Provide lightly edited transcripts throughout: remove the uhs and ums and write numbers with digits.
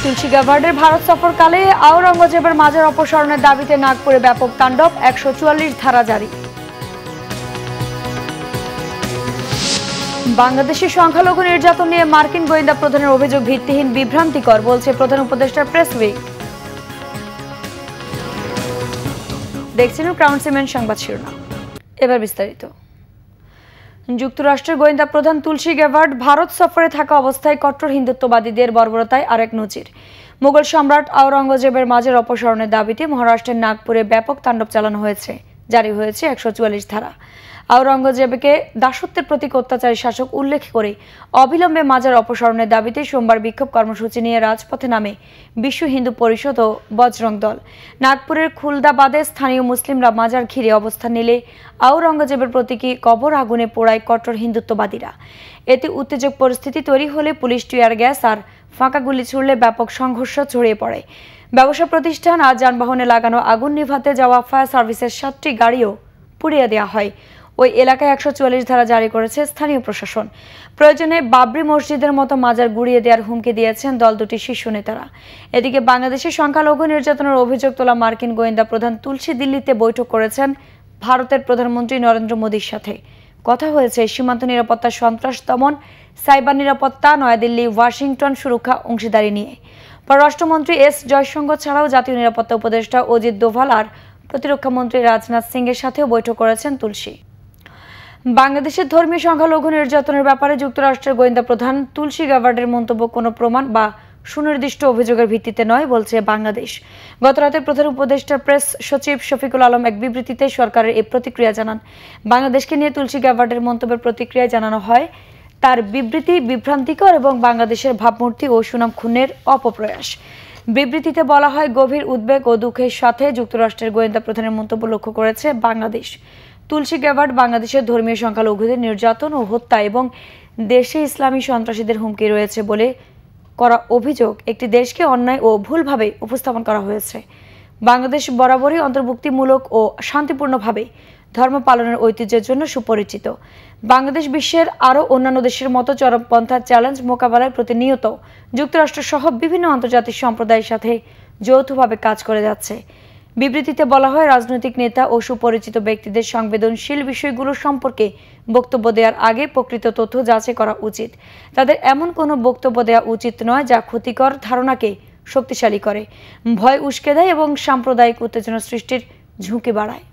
তুলসী গ্যাভার্ডের ভারত সফরকালে আওরঙ্গজেবের মাজার অপসারণের দাবিতে নাগপুরে ব্যাপক তাণ্ডব, ১৪৪ ধারা জারি। বাংলাদেশের সংখ্যালঘু নির্যাতন নিয়ে মার্কিন গোয়েন্দা প্রধানের অভিযোগ ভিত্তিহীন, বিভ্রান্তিকর, বলছে প্রধান উপদেষ্টার প্রেস উইং। দেখছেন ক্রাউন সিমেন্ট সংবাদ শিরোনাম, এবার বিস্তারিত। যুক্তরাষ্ট্রের গোয়েন্দা প্রধান তুলসী গ্যাভার্ড ভারত সফরে থাকা অবস্থায় কট্টর হিন্দুত্ববাদীদের বর্বরতায় আরেক নজির। মুঘল সম্রাট আওরঙ্গজেবের মাজার অপসারণের দাবিতে মহারাষ্ট্রের নাগপুরে ব্যাপক তাণ্ডব চালানো হয়েছে। জারি হয়েছে ১৪৪ ধারা। আওরঙ্গজেবকে দাসত্বের প্রতীক অত্যাচারী শাসক উল্লেখ করে অবিলম্বে মাজার অপসারণের দাবিতে সোমবার বিক্ষোভ কর্মসূচি নিয়ে রাজপথে নামে বিশ্ব হিন্দু পরিষদ ও বজরং দল। নাগপুরের খুলদাবাদে স্থানীয় মুসলিমরা মাজার ঘিরে অবস্থান নিলে আওরঙ্গজেবের প্রতীকী কবর আগুনে পোড়ায় কট্টর হিন্দুত্ববাদীরা। এতে উত্তেজক পরিস্থিতি তৈরি হলে পুলিশ টিয়ার গ্যাস আর ফাঁকা গুলি ছুড়লে ব্যাপক সংঘর্ষ ছড়িয়ে পড়ে। ব্যবসা প্রতিষ্ঠান আর যানবাহনে লাগানো আগুন নিভাতে যাওয়া ফায়ার সার্ভিসের 7টি গাড়িও পুড়িয়ে দেওয়া হয়। ওই এলাকায় ১৪৪ ধারা জারি করেছে স্থানীয় প্রশাসন। প্রয়োজনে বাবরি মসজিদের মতো মাজার গুড়িয়ে দেওয়ার হুমকি দিয়েছেন দল দুটির শীর্ষ নেতারা। এদিকে বাংলাদেশের সংখ্যালঘু নির্যাতনের অভিযোগ তোলা মার্কিন গোয়েন্দা প্রধান তুলসী দিল্লিতে বৈঠক করেছেন ভারতের প্রধানমন্ত্রী নরেন্দ্র মোদীর সাথে। কথা হয়েছে সীমান্ত নিরাপত্তা, সন্ত্রাস দমন, সাইবার নিরাপত্তা, নয়াদিল্লি ওয়াশিংটন সুরক্ষা অংশীদারি নিয়ে। পররাষ্ট্রমন্ত্রী এস জয়শঙ্কর ছাড়াও জাতীয় নিরাপত্তা উপদেষ্টা অজিত দোভাল আর প্রতিরক্ষা মন্ত্রী রাজনাথ সিং এর সাথেও বৈঠক করেছেন তুলসী। বাংলাদেশের ধর্মীয় সংখ্যালঘু নির্যাতনের ব্যাপারে যুক্তরাষ্ট্রের গোয়েন্দা প্রধান তুলসী গ্যাভার্ডের মন্তব্য কোনো প্রমাণ বা সুনির্দিষ্ট অভিযোগের ভিত্তিতে নয়, বলছে বাংলাদেশ। গতরাতে প্রধান উপদেষ্টার প্রেস সচিব শফিকুল আলম এক বিবৃতিতে সরকারের এই প্রতিক্রিয়া জানান। বাংলাদেশকে নিয়ে তুলসী গ্যাভার্ডের মন্তব্যের প্রতিক্রিয়া জানানো হয়, তার বিবৃতি বিভ্রান্তিকর এবং বাংলাদেশের ভাবমূর্তি ও সুনাম ক্ষুণ্ণের অপপ্রয়াস। বিবৃতিতে বলা হয়, গভীর উদ্বেগ ও দুঃখের সাথে যুক্তরাষ্ট্রের গোয়েন্দা প্রধানের মন্তব্য লক্ষ্য করেছে বাংলাদেশ। তুলসী গ্যাভার্ড বাংলাদেশের ধর্মীয় সংখ্যালঘুদের নির্যাতন ও হত্যা এবং দেশে ইসলামী সন্ত্রাসীদের হুমকি রয়েছে বলে করা অভিযোগ একটি দেশকে অন্যায় ও ভুলভাবে উপস্থাপন করা হয়েছে। বাংলাদেশ বরাবরই অন্তর্ভুক্তিমূলক ও শান্তিপূর্ণভাবে ধর্ম পালনের ঐতিহ্যের জন্য সুপরিচিত। বাংলাদেশ বিশ্বের আরও অন্যান্য দেশের মতো চরমপন্থার চ্যালেঞ্জ মোকাবেলায় প্রতিনিয়ত যুক্তরাষ্ট্র সহ বিভিন্ন আন্তর্জাতিক সম্প্রদায়ের সাথে যৌথভাবে কাজ করে যাচ্ছে। বিবৃতিতে বলা হয়, রাজনৈতিক নেতা ও সুপরিচিত ব্যক্তিদের সংবেদনশীল বিষয়গুলো সম্পর্কে বক্তব্য দেওয়ার আগে প্রকৃত তথ্য যাচাই করা উচিত। তাদের এমন কোনো বক্তব্য দেওয়া উচিত নয় যা ক্ষতিকর ধারণাকে শক্তিশালী করে, ভয় উস্কে দেয় এবং সাম্প্রদায়িক উত্তেজনা সৃষ্টির ঝুঁকি বাড়ায়।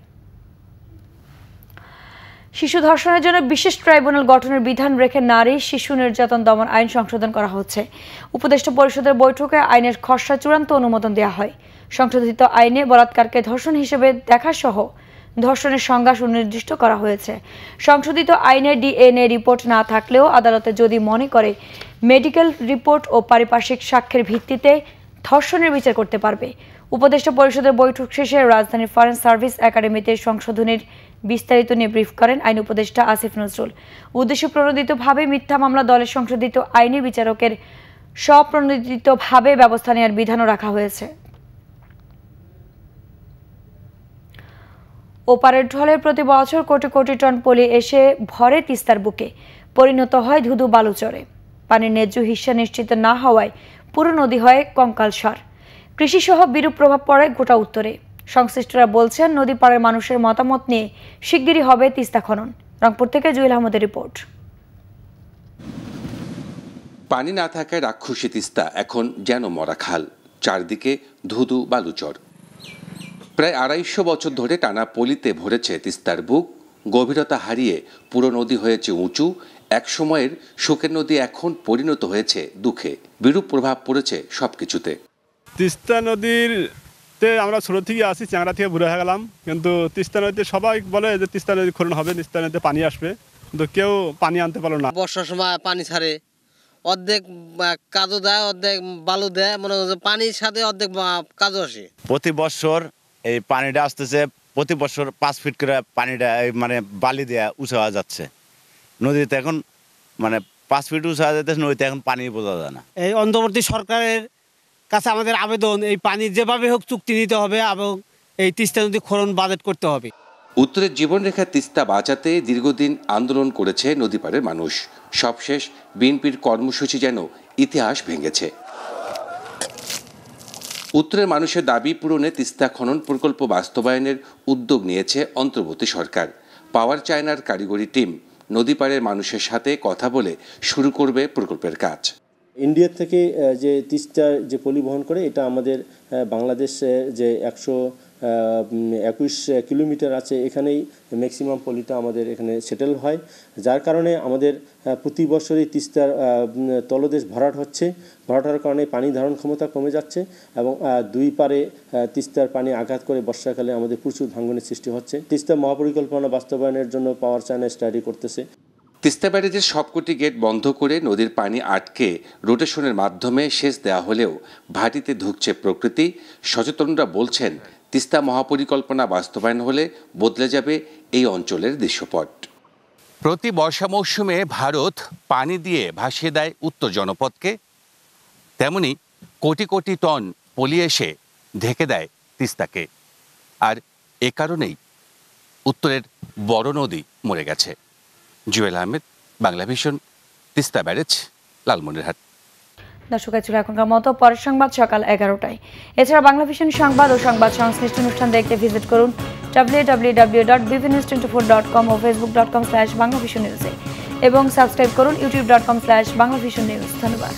শিশু ধর্ষণের জন্য বিশেষ ট্রাইব্যুনাল গঠনের বিধান রেখে নারী শিশু নির্যাতন দমন আইন সংশোধন করা হচ্ছে। উপদেষ্টা পরিষদের বৈঠকে আইনের খসড়া চূড়ান্ত অনুমোদন দেওয়া হয়। সংশোধিত আইনে বলাৎকারকে ধর্ষণ হিসেবে দেখা সহ ধর্ষণের সংজ্ঞা সুনির্দিষ্ট করা হয়েছে। সংশোধিত আইনে ডিএনএ রিপোর্ট না থাকলেও আদালতে যদি মনে করে মেডিকেল রিপোর্ট ও পারিপার্শ্বিক সাক্ষ্যের ভিত্তিতে ধর্ষণের বিচার করতে পারবে। উপদেষ্টা পরিষদের বৈঠক শেষে রাজধানীর ফরেন সার্ভিস একাডেমিতে সংশোধনের বিস্তারিত নিয়ে ব্রিফ করেন আইন উপদেষ্টা আসিফ নজরুল। উদ্দেশ্য প্রণোদিতভাবে মিথ্যা মামলা দলের সংশোধিত আইনে বিচারকের স্বপ্রণোদিতভাবে ব্যবস্থা নেওয়ার বিধানও রাখা হয়েছে। ওপারের ঢলে প্রতি বছর কোটি কোটি টন পলি এসে ভরে তিস্তার বুকে, পরিণত হয় ধুধু বালুচরে। পানির ন্যায্য হিস্যা নিশ্চিত না হওয়ায় পুরো নদী হয় কঙ্কালসার। কৃষিসহ বিরূপ প্রভাব পড়ে গোটা উত্তরে। সংশ্লিষ্টরা বলছেন, নদী পাড়ের মানুষের মতামত নিয়ে শিগগিরই হবে তিস্তা খনন। রংপুর থেকে জুয়েল আহমদের রিপোর্ট। পানি না থাকায় রাক্ষসী তিস্তা এখন যেন মরা খাল, চারদিকে ধুধু বালুচর। প্রায় ২৫০ বছর ধরে টানা পলিতে ভরেছে তিস্তার বুক। গভীরতা হারিয়ে পুরো নদী হয়েছে উঁচু। এক সময়ের সুখের নদী এখন পরিণত হয়েছে দুঃখে। বিরূপ প্রভাব পড়েছে সবকিছুতে। তিস্তা নদীতে আমরা ছোট থেকে আসি, চ্যাংড়া থেকে বুড়ো হয়ে গেলাম, কিন্তু তিস্তা নদীতে সবাই বলে যে তিস্তা নদী খনন হবে, তিস্তা নদীতে পানি আসবে, কিন্তু কেউ পানি আনতে পারলো না। বর্ষার সময় পানি ছাড়ে, অর্ধেক কাজও দেয়, অর্ধেক বালু দেয়, মনে হচ্ছে পানির সাথে অর্ধেক কাজও আসে। প্রতি বছর এই পানিটা আসতেছে, প্রতি বছর 5 ফিট করে পানিটা মানে বালি দেওয়া উঁচা হওয়া যাচ্ছে। নদীতে এখন মানে 5 ফিট উঁচা হওয়া যাচ্ছে, নদীতে এখন পানি বোঝা যায় না। এই অন্তর্বর্তী সরকারের কাছে আমাদের আবেদন, এই পানি যেভাবে হোক চুক্তি নিতে হবে এবং এই তিস্তা নদী খনন বাজেট করতে হবে। উত্তরের জীবনরেখা তিস্তা বাঁচাতে দীর্ঘদিন আন্দোলন করেছে নদীপাড়ের মানুষ। সবশেষ বিএনপির কর্মসূচি যেন ইতিহাস ভেঙেছে। উত্তরের মানুষের দাবি পূরণে তিস্তা খনন প্রকল্প বাস্তবায়নের উদ্যোগ নিয়েছে অন্তর্বর্তী সরকার। পাওয়ার চায়নার কারিগরি টিম নদী পাড়ের মানুষের সাথে কথা বলে শুরু করবে প্রকল্পের কাজ। ইন্ডিয়া থেকে যে তিস্তার যে পলি বহন করে, এটা আমাদের বাংলাদেশে যে 121 কিলোমিটার আছে, এখানেই ম্যাক্সিমাম পলিটা আমাদের এখানে সেটেল হয়, যার কারণে আমাদের প্রতি বছরই তিস্তার তলদেশ ভরাট হচ্ছে। ভরাট হওয়ার কারণে পানি ধারণ ক্ষমতা কমে যাচ্ছে এবং দুই পারে তিস্তার পানি আঘাত করে বর্ষাকালে আমাদের প্রচুর ভাঙনের সৃষ্টি হচ্ছে। তিস্তা মহাপরিকল্পনা বাস্তবায়নের জন্য পাওয়ার চায়না স্টাডি করতেছে। তিস্তা ব্যারেজের সবকটি গেট বন্ধ করে নদীর পানি আটকে রোটেশনের মাধ্যমে সেচ দেওয়া হলেও ভাটিতে ঢুকছে প্রকৃতি। সচেতনরা বলছেন, তিস্তা মহাপরিকল্পনা বাস্তবায়ন হলে বদলে যাবে এই অঞ্চলের দৃশ্যপট। প্রতি বর্ষা মৌসুমে ভারত পানি দিয়ে ভাসিয়ে দেয় উত্তর জনপদকে, তেমনি কোটি কোটি টন পলি এসে ঢেকে দেয় তিস্তাকে। আর এ কারণেই উত্তরের বড় নদী মরে গেছে। Jewel Ahmed, Bangla vision, Teesta barrage, Lalmonirhat. দর্শক, ছিল এখনকার মতো। পরের সংবাদ সকাল 11টায়। এছাড়া বাংলা ভিশন সংবাদ ও সংবাদ সংশ্লিষ্ট অনুষ্ঠান দেখতে ভিজিট করুন www.bvnews24.com ও facebook.com/banglavisionnews এবং সাবস্ক্রাইব করুন youtube.com/banglavisionnews। ধন্যবাদ।